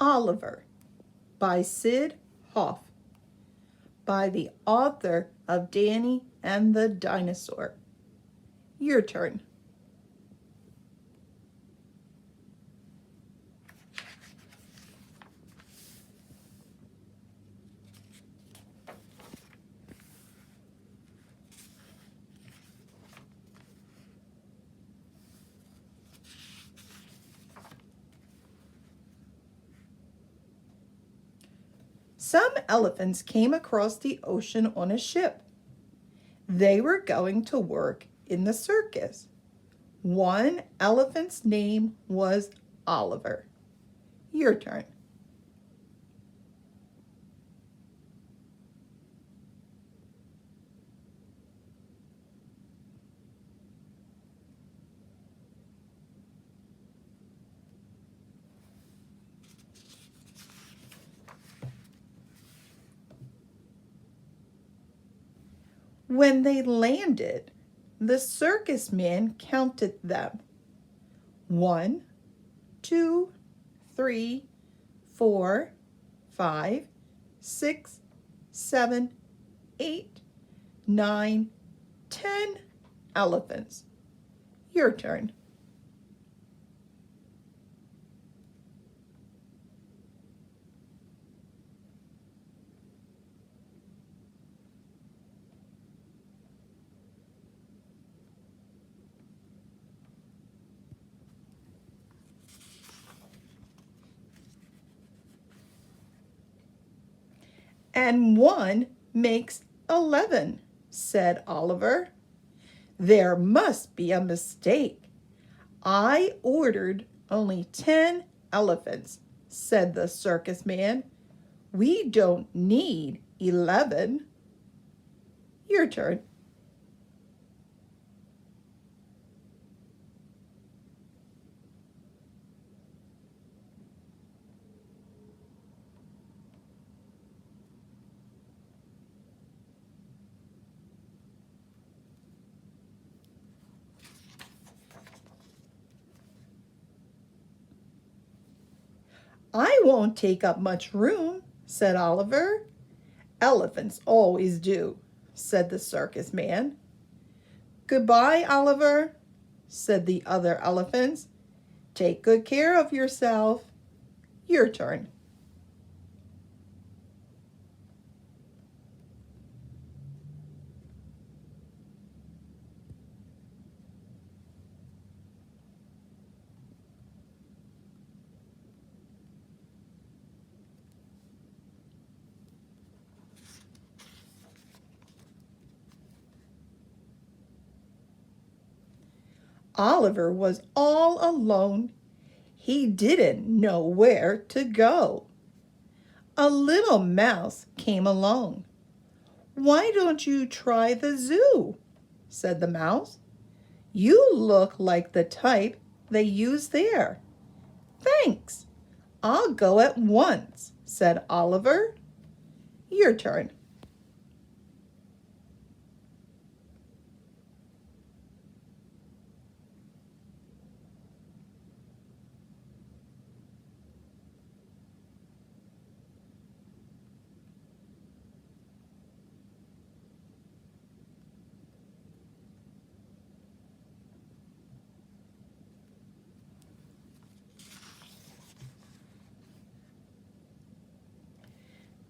Oliver by Sid Hoff, by the author of Danny and the Dinosaur. Your turn. Some elephants came across the ocean on a ship. They were going to work in the circus. One elephant's name was Oliver. Your turn. When they landed, the circus man counted them. 1, 2, 3, 4, 5, 6, 7, 8, 9, 10 elephants. Your turn. And 1 makes 11, said Oliver. There must be a mistake. I ordered only 10 elephants, said the circus man. We don't need 11. Your turn. I won't take up much room, said Oliver. Elephants always do, said the circus man. Goodbye, Oliver, said the other elephants. Take good care of yourself. Your turn. Oliver was all alone. He didn't know where to go. A little mouse came along. Why don't you try the zoo? Said the mouse. You look like the type they use there. Thanks. I'll go at once, said Oliver. Your turn.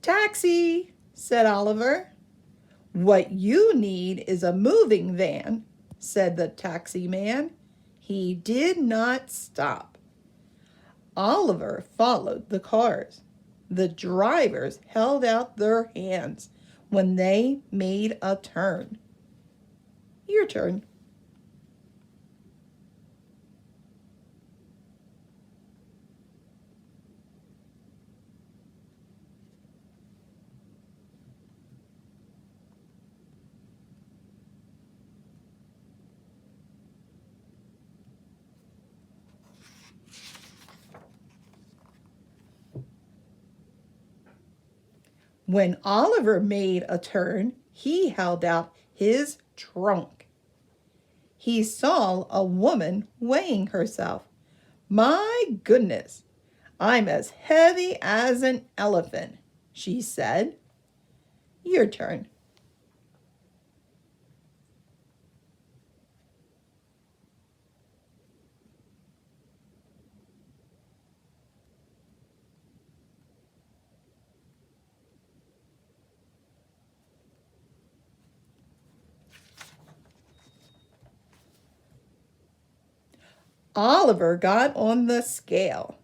Taxi, said Oliver. What you need is a moving van, said the taxi man. He did not stop. Oliver followed the cars. The drivers held out their hands when they made a turn. Your turn. When Oliver made a turn, he held out his trunk. He saw a woman weighing herself. My goodness, I'm as heavy as an elephant, she said. Your turn. Oliver got on the scale.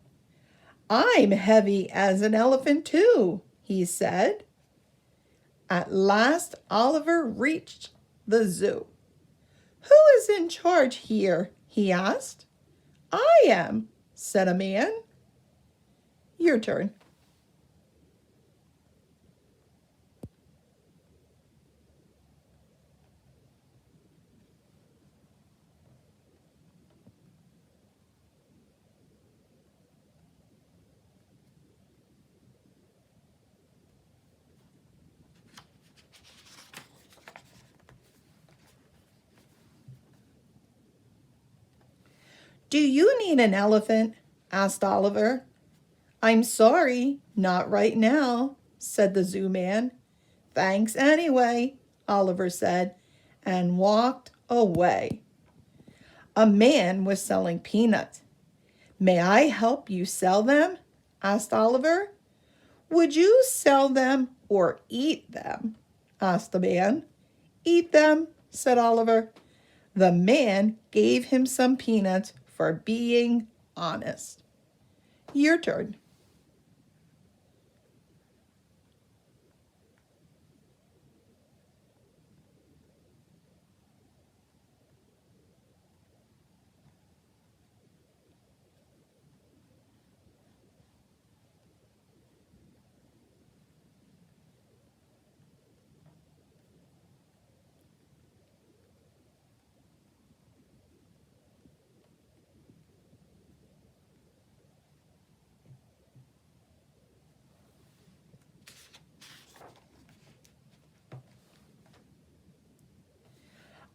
I'm heavy as an elephant too, he said. At last Oliver reached the zoo. Who is in charge here? He asked. I am, said a man. Your turn. Do you need an elephant? Asked Oliver. I'm sorry, not right now, said the zoo man. Thanks anyway, Oliver said, and walked away. A man was selling peanuts. May I help you sell them? Asked Oliver. Would you sell them or eat them? Asked the man. Eat them, said Oliver. The man gave him some peanuts for being honest. Your turn.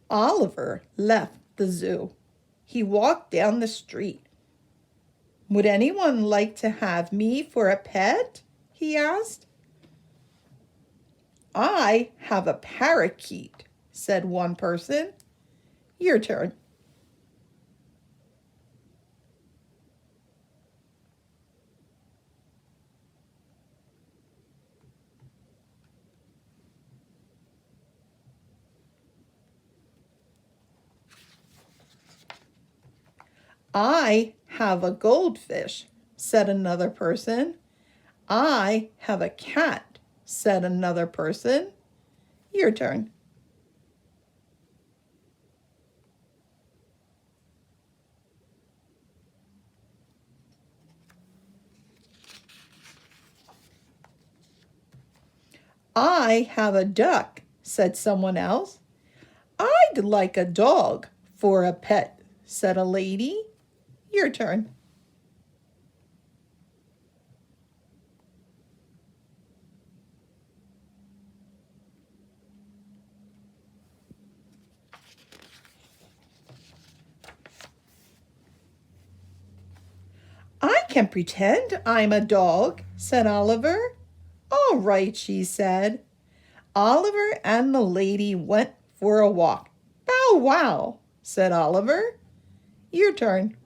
Oliver left the zoo. He walked down the street. Would anyone like to have me for a pet? He asked. I have a parakeet, said one person. Your turn. I have a goldfish, said another person. I have a cat, said another person. Your turn. I have a duck, said someone else. I'd like a dog for a pet, said a lady. Your turn. I can pretend I'm a dog, said Oliver. All right, she said. Oliver and the lady went for a walk. Bow wow, said Oliver. Your turn.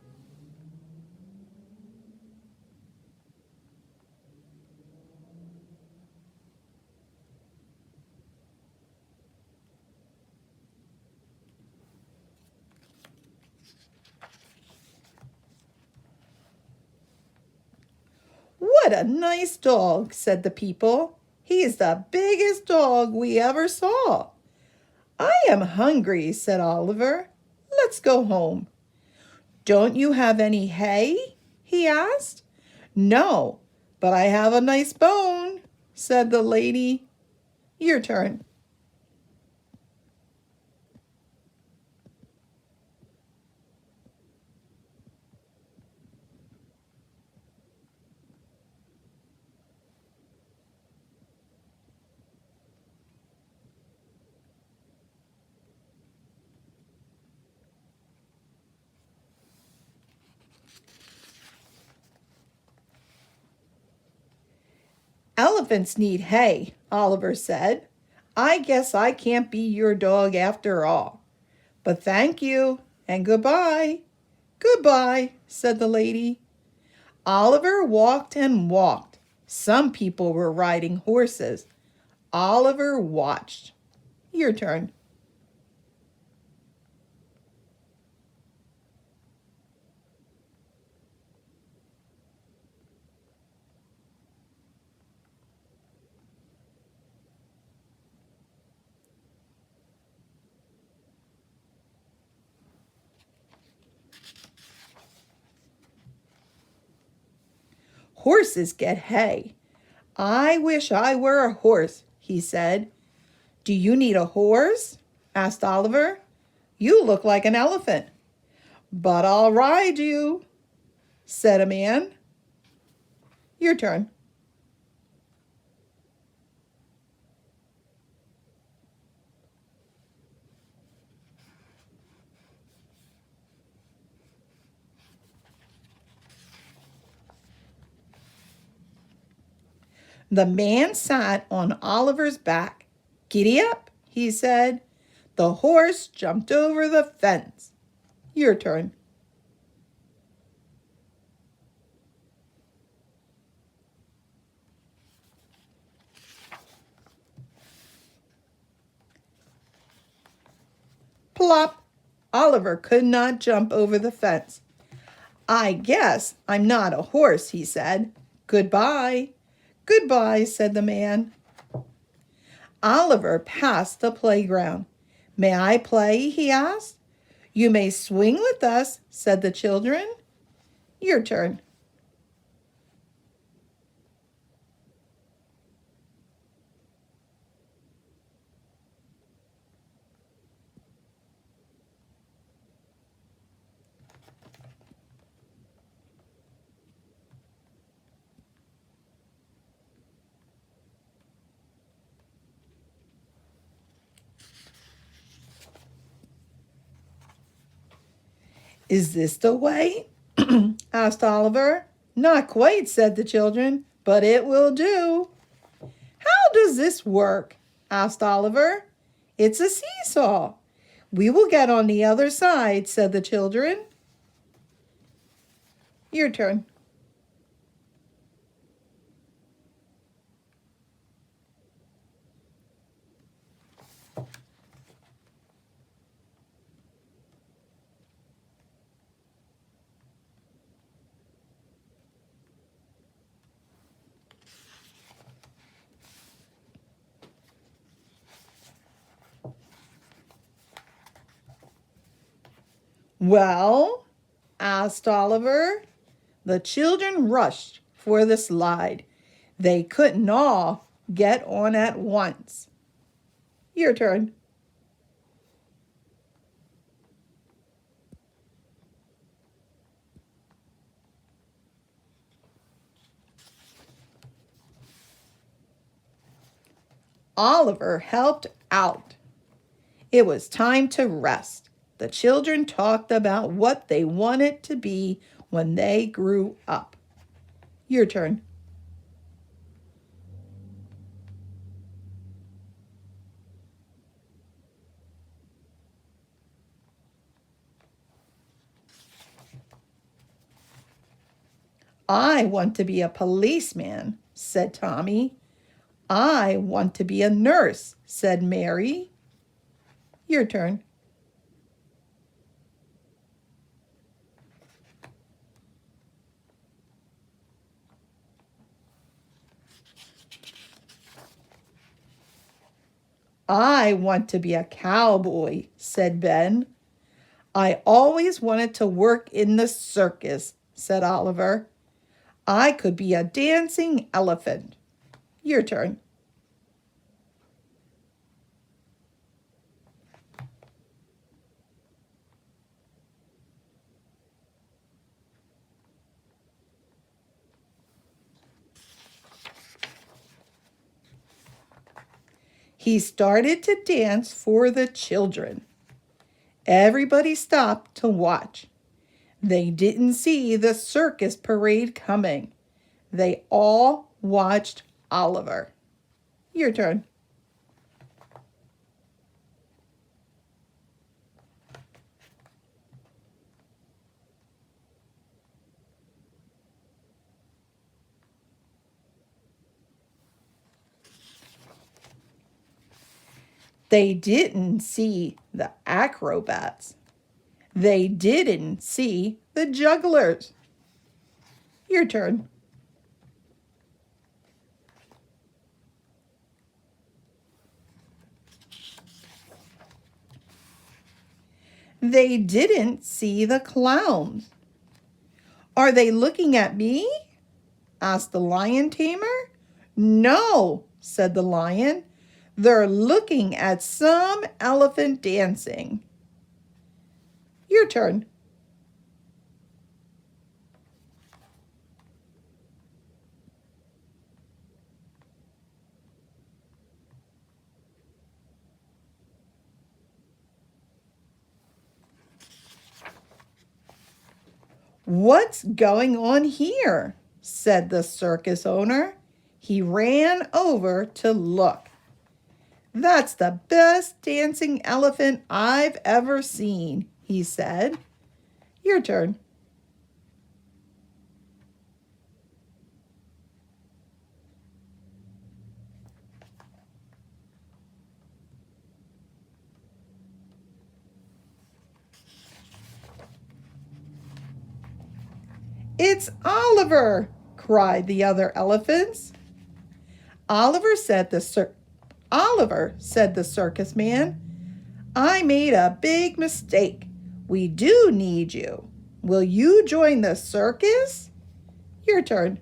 What a nice dog, said the people. He's the biggest dog we ever saw. I am hungry, said Oliver. Let's go home. Don't you have any hay? He asked. No, but I have a nice bone, said the lady. Your turn. Elephants need hay, Oliver said. I guess I can't be your dog after all. But thank you and goodbye. Goodbye, said the lady. Oliver walked and walked. Some people were riding horses. Oliver watched. Your turn. Horses get hay. I wish I were a horse, he said. Do you need a horse? Asked Oliver. You look like an elephant. But I'll ride you, said a man. Your turn. The man sat on Oliver's back. Giddy up, he said. The horse jumped over the fence. Your turn. Plop! Oliver could not jump over the fence. I guess I'm not a horse, he said. Goodbye. Goodbye, said the man. Oliver passed the playground. May I play? He asked. You may swing with us, said the children. Your turn. Is this the way? asked Oliver. Not quite, said the children, but it will do. How does this work? asked Oliver. It's a seesaw. We will get on the other side, said the children. Your turn. Well, asked Oliver. The children rushed for the slide. They couldn't all get on at once. Your turn. Oliver helped out. It was time to rest. The children talked about what they wanted to be when they grew up. Your turn. I want to be a policeman, said Tommy. I want to be a nurse, said Mary. Your turn. I want to be a cowboy, said Ben. I always wanted to work in the circus, said Oliver. I could be a dancing elephant. Your turn. He started to dance for the children. Everybody stopped to watch. They didn't see the circus parade coming. They all watched Oliver. Your turn. They didn't see the acrobats. They didn't see the jugglers. Your turn. They didn't see the clowns. Are they looking at me? Asked the lion tamer. No, said the lion. They're looking at some elephant dancing. Your turn. What's going on here? Said the circus owner. He ran over to look. That's the best dancing elephant I've ever seen, he said. Your turn. It's Oliver, cried the other elephants. Oliver, said the circus man. I made a big mistake. We do need you. Will you join the circus? Your turn.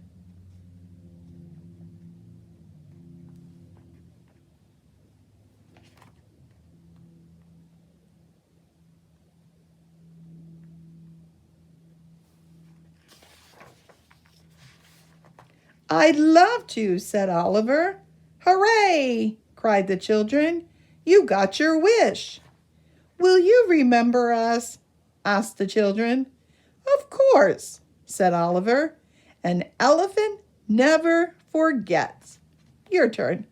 I'd love to, said Oliver. Hooray, cried the children. You got your wish. Will you remember us? Asked the children. Of course, said Oliver. An elephant never forgets. Your turn.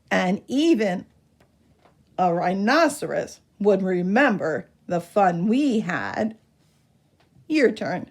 And even a rhinoceros would remember the fun we had. Your turn.